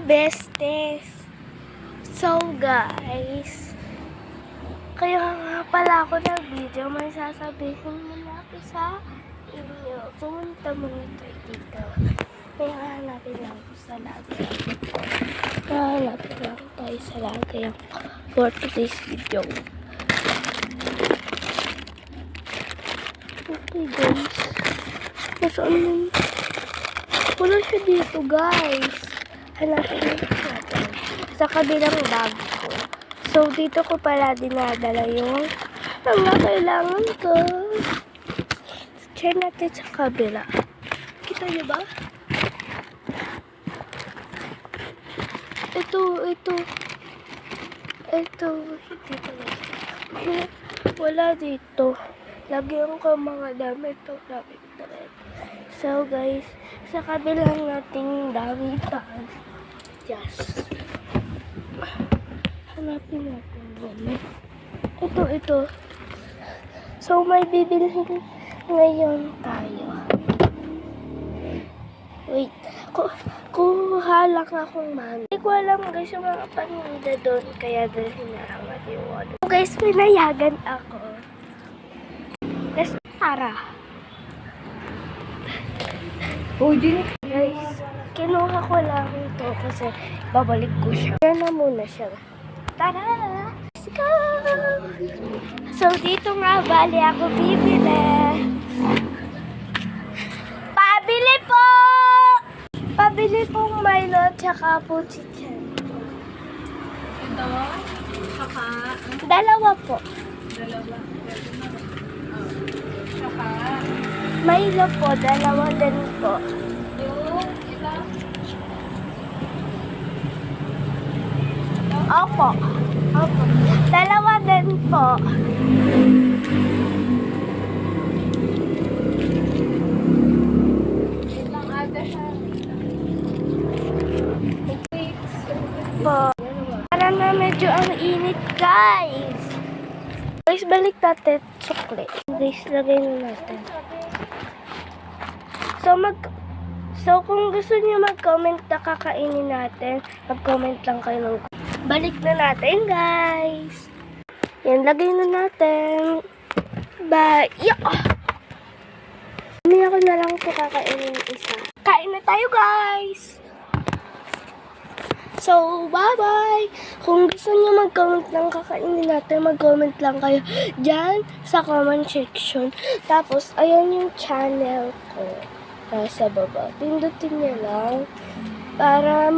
besties. So guys, kaya nga pala ako nag-video, may sasabihin muna ako sa inyo. Pumunta muna tayo dito. May hahanapin lang ako sa lagay. Hahanapin lang tayo sa lagay for today's video. Okay guys. Nasaan yun? Wala siya dito guys. Hanapin natin sa kabilang bag ko. So dito ko pala dinadala yung mga kailangan ko. Check natin sa kabila. Kita niyo ba? Ito. Hindi talaga. Wala dito. Lagyan ko mga damit to. So guys, sa kabilang nating damitan. Yes. Hanapin natin yan. Ito. So may bibilhin ngayon tayo. Wait. Kuha lang akong mami. Hindi ko alam guys yung mga paninda doon. Kaya dalhin na lang natin yung walo. So guys, pinayagan ako. Let's tara. Guys, kinuha ko lang ito kasi babalik ko siya. Kaya na muna siya. Tara! Let's go! So dito nga bali ako bibili. Pabili pong Milo tsaka po chicken. Ito, saka, Dalawa po. dalawa. Saka, Milo po, dalawa din po. yung, ito, Opo. Dalawa din po. itang ate siya. Po. Para na medyo ang init, guys. Guys, balik natin chocolate. Guys, lagay na natin. So kung gusto niyo mag-comment na kakainin natin, mag-comment lang kayo ng balik na natin, guys. Yan, lagay na natin. Bye. Hindi ako na lang po kakainin isa. Kain na tayo, guys. So, bye-bye! Kung gusto niyo mag-comment lang kakainin natin, mag-comment lang kayo dyan sa comment section. Tapos, ayan yung channel ko. Sa baba. Pindutin niyo lang para,